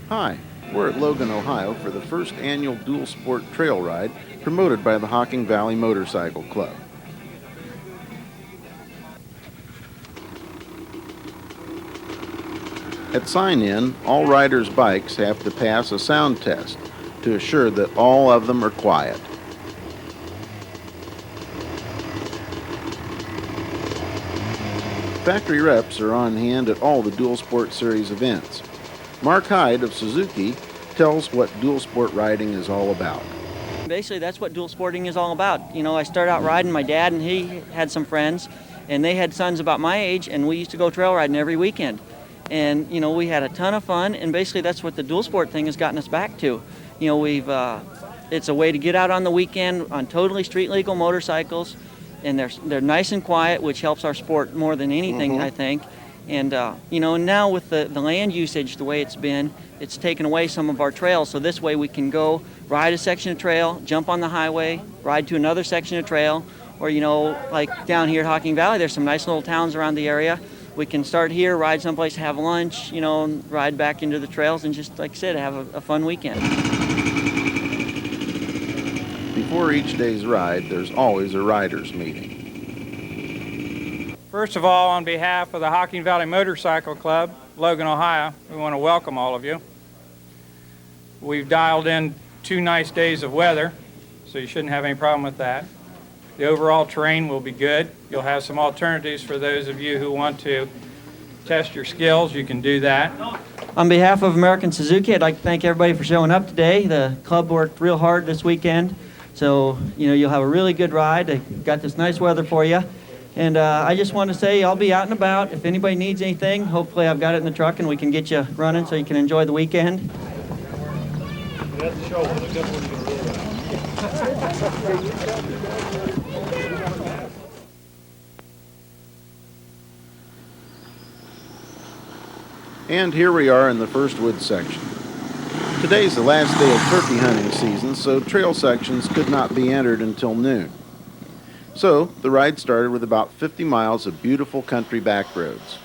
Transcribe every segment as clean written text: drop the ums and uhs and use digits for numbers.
Hi, we're at Logan, Ohio for the first annual dual sport trail ride promoted by the Hocking Valley Motorcycle Club. At sign-in, all riders' bikes have to pass a sound test to assure that all of them are quiet. Factory reps are on hand at all the Dual Sport Series events. Mark Hyde of Suzuki tells what dual sport riding is all about. Basically, that's what dual sporting is all about. You know, I started out riding. My dad and he had some friends, and they had sons about my age, and we used to go trail riding every weekend. And, you know, we had a ton of fun, and basically that's what the dual sport thing has gotten us back to. You know, it's a way to get out on the weekend on totally street legal motorcycles, and they're nice and quiet, which helps our sport more than anything, I think. And, you know, now with the land usage the way it's been, it's taken away some of our trails. So this way we can go ride a section of trail, jump on the highway, ride to another section of trail, or, you know, like down here at Hocking Valley, there's some nice little towns around the area. We can start here, ride someplace, have lunch, you know, and ride back into the trails and just, like I said, have a fun weekend. Before each day's ride, there's always a riders' meeting. First of all, on behalf of the Hocking Valley Motorcycle Club, Logan, Ohio, we want to welcome all of you. We've dialed in 2 nice days of weather, so you shouldn't have any problem with that. The overall terrain will be good. You'll have some alternatives for those of you who want to test your skills. You can do that. On behalf of American Suzuki, I'd like to thank everybody for showing up today. The club worked real hard this weekend, so, you know, you'll have a really good ride. They got this nice weather for you. And I just want to say I'll be out and about. If anybody needs anything, hopefully I've got it in the truck and we can get you running so you can enjoy the weekend. And here we are in the first woods section. Today's the last day of turkey hunting season, so trail sections could not be entered until noon. So, the ride started with about 50 miles of beautiful country back roads.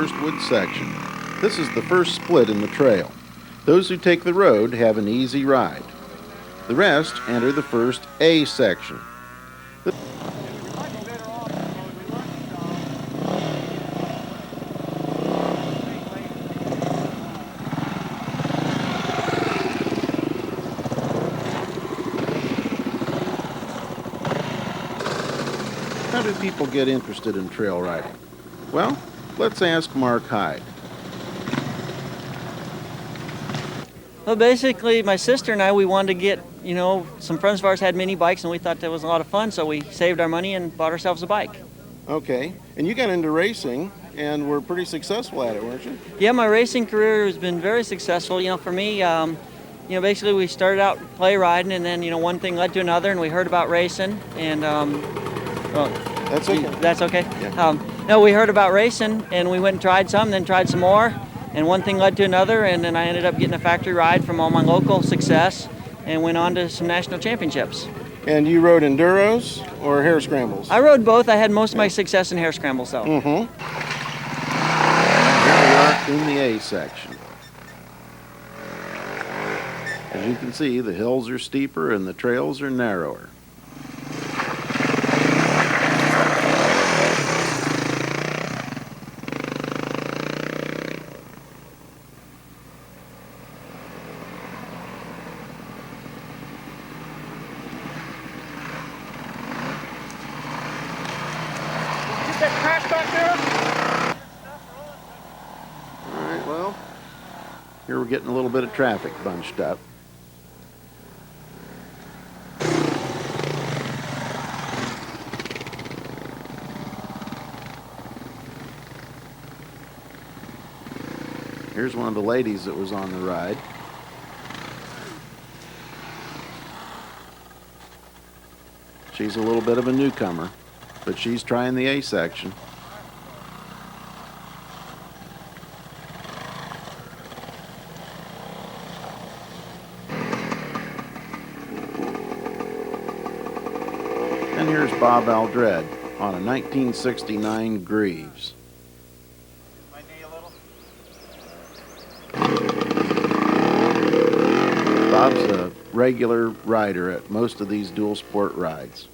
first wood section. This is the first split in the trail. Those who take the road have an easy ride. The rest enter the first A section. How do people get interested in trail riding? Well, let's ask Mark Hyde. Well, basically, my sister and I, we wanted to get, some friends of ours had mini bikes, and we thought that was a lot of fun, so we saved our money and bought ourselves a bike. Okay, and you got into racing and were pretty successful at it, weren't you? Yeah, my racing career has been very successful. For me, basically we started out play riding, and then, one thing led to another, and we heard about racing, and, well, That's okay. That's okay? Yeah. No, we heard about racing, and we went and tried some, then tried some more, and one thing led to another, and then I ended up getting a factory ride from all my local success, and went on to some national championships. And you rode enduros or hare scrambles? I rode both. I had most of my success in hare scrambles, though. Mm-hmm. Here we are in the A section. As you can see, the hills are steeper and the trails are narrower. Here we're getting a little bit of traffic bunched up. Here's one of the ladies that was on the ride. She's a little bit of a newcomer, but she's trying the A section. And here's Bob Aldred on a 1969 Greaves. Bob's a regular rider at most of these dual sport rides.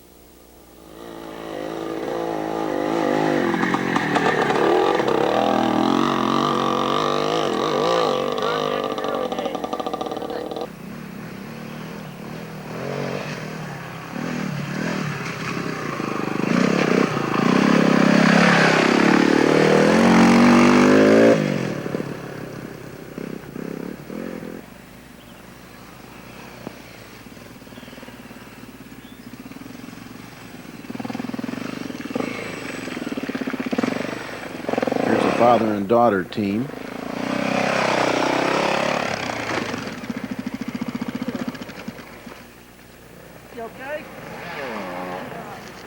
Father and daughter team. You okay?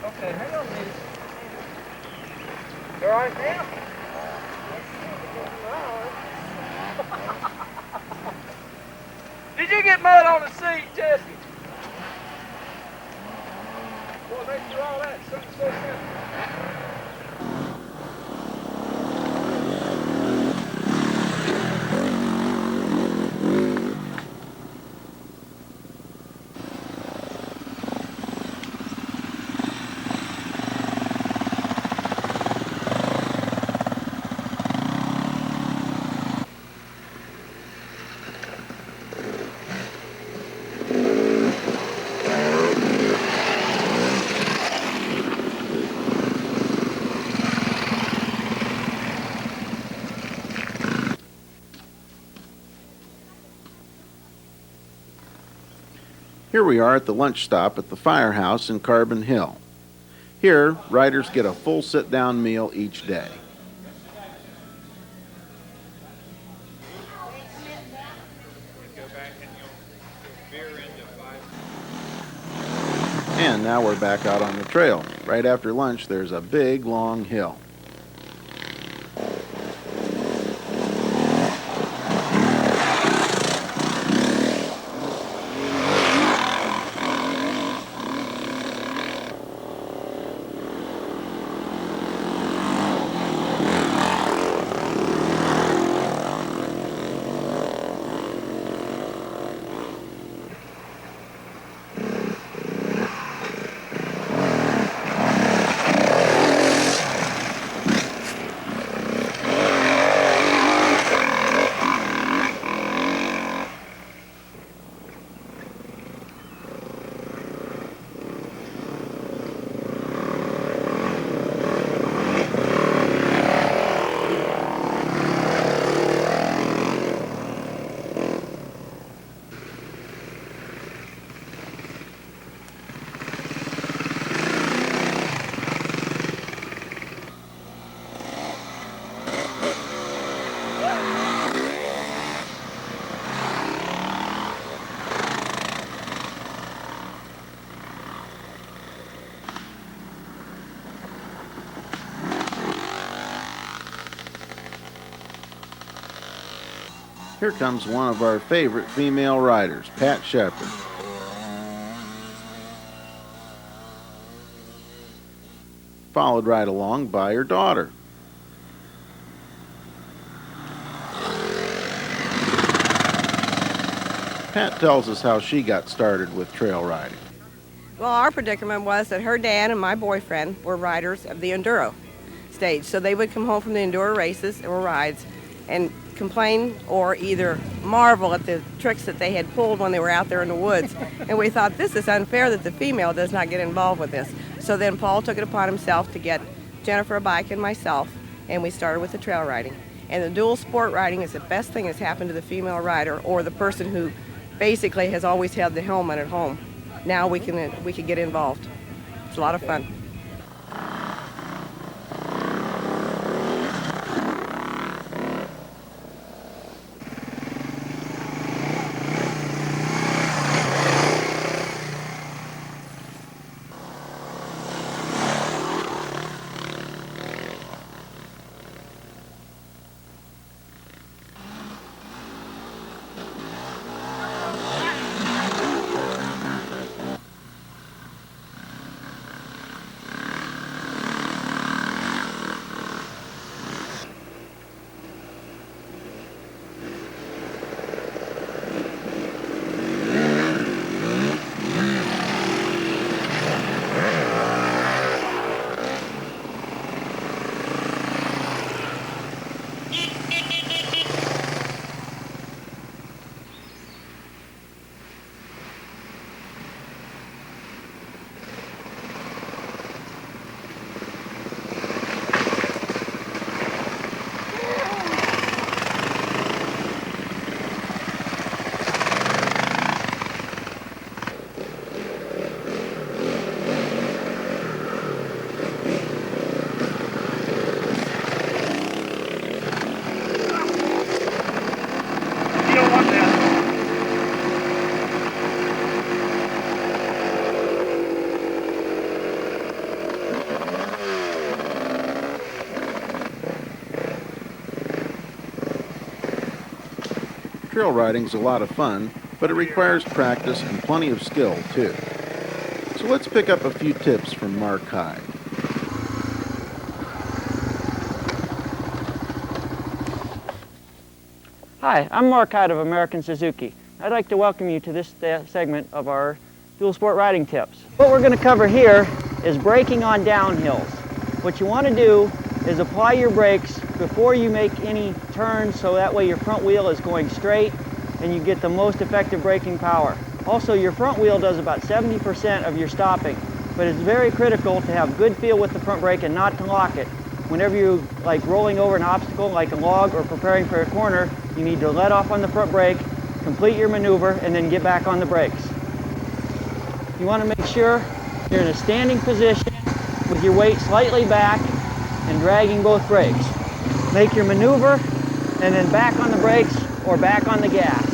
Okay, hang on, please. You all right now? Did you get mud on the seat, Jesse? Boy, thanks for all that. Something so simple. Here we are at the lunch stop at the firehouse in Carbon Hill. Here, riders get a full sit-down meal each day. And now we're back out on the trail. Right after lunch, there's a big, long hill. Here comes one of our favorite female riders, Pat Shepard. Followed right along by her daughter. Pat tells us how she got started with trail riding. Well, our predicament was that her dad and my boyfriend were riders of the enduro stage. So they would come home from the enduro races or rides and complain or either marvel at the tricks that they had pulled when they were out there in the woods. And we thought, this is unfair that the female does not get involved with this. So then Paul took it upon himself to get Jennifer a bike and myself, and we started with the trail riding. And the dual sport riding is the best thing that's happened to the female rider or the person who basically has always had the helmet at home. Now we can get involved. It's a lot of fun. Trail riding's a lot of fun, but it requires practice and plenty of skill, too. So let's pick up a few tips from Mark Hyde. Hi, I'm Mark Hyde of American Suzuki. I'd like to welcome you to this segment of our dual sport riding tips. What we're going to cover here is braking on downhills. What you want to do is apply your brakes before you make any turns, so that way your front wheel is going straight and you get the most effective braking power. Also, your front wheel does about 70% of your stopping, but it's very critical to have good feel with the front brake and not to lock it. Whenever you're like rolling over an obstacle like a log or preparing for a corner, you need to let off on the front brake, complete your maneuver, and then get back on the brakes. You want to make sure you're in a standing position with your weight slightly back and dragging both brakes. Make your maneuver and then back on the brakes or back on the gas.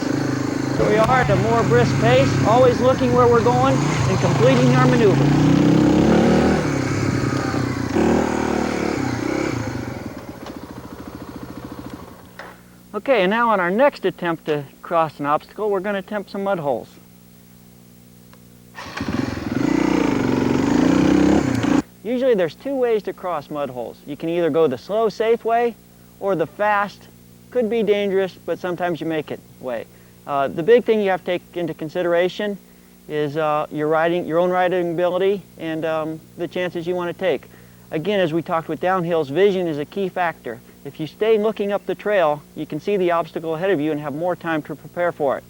So we are at a more brisk pace, always looking where we're going and completing our maneuver. Okay, and now on our next attempt to cross an obstacle, we're going to attempt some mud holes. Usually there's two ways to cross mud holes. You can either go the slow, safe way, or the fast, could be dangerous, but sometimes you make it way. The big thing you have to take into consideration is your own riding ability and the chances you want to take. Again, as we talked with downhills, vision is a key factor. If you stay looking up the trail, you can see the obstacle ahead of you and have more time to prepare for it.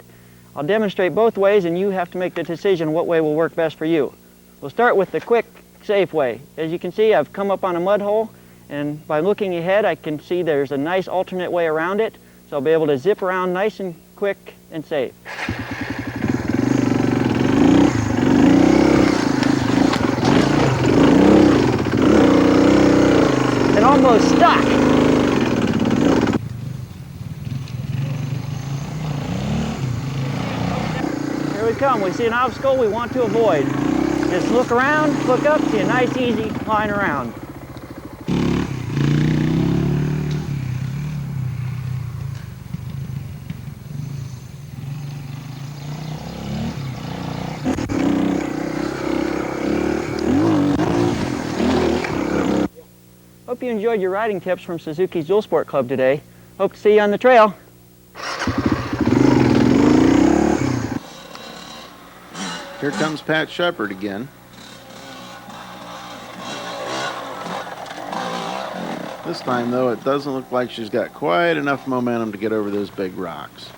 I'll demonstrate both ways, and you have to make the decision what way will work best for you. We'll start with the quick, safe way. As you can see, I've come up on a mud hole, and by looking ahead, I can see there's a nice alternate way around it, so I'll be able to zip around nice and quick and safe. And almost stuck. Here we come. We see an obstacle we want to avoid. Just look around, look up, see a nice easy line around. Hope you enjoyed your riding tips from Suzuki's Dual Sport Club today. Hope to see you on the trail. Here comes Pat Shepard again. This time, though, it doesn't look like she's got quite enough momentum to get over those big rocks.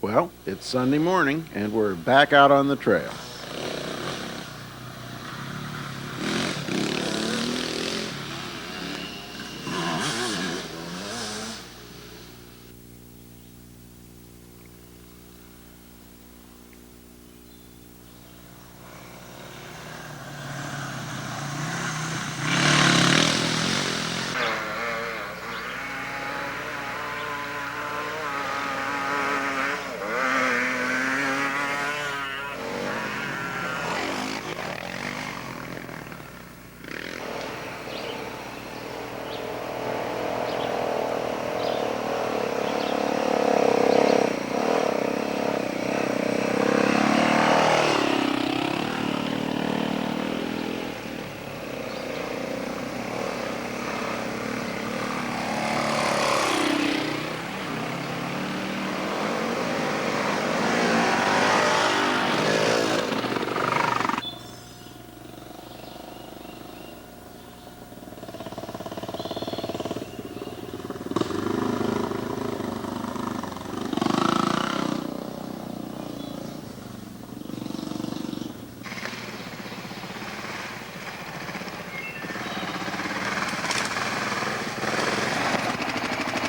Well, it's Sunday morning, and we're back out on the trail.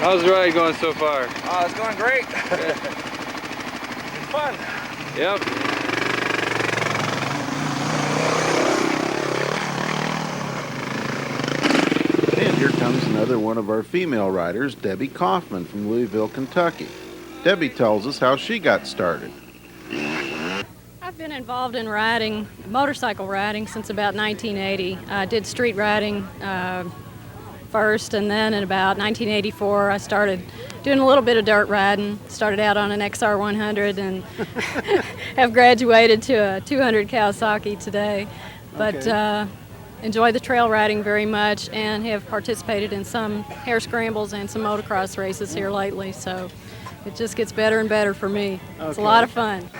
How's the ride going so far? Oh, it's going great. It's fun. Yep. And here comes another one of our female riders, Debbie Kauffman from Louisville, Kentucky. Debbie tells us how she got started. I've been involved in riding, motorcycle riding, since about 1980. I did street riding first, and then in about 1984 I started doing a little bit of dirt riding. Started out on an XR 100 and have graduated to a 200 Kawasaki today. But enjoy the trail riding very much and have participated in some hare scrambles and some motocross races here lately. So it just gets better and better for me. It's a lot of fun.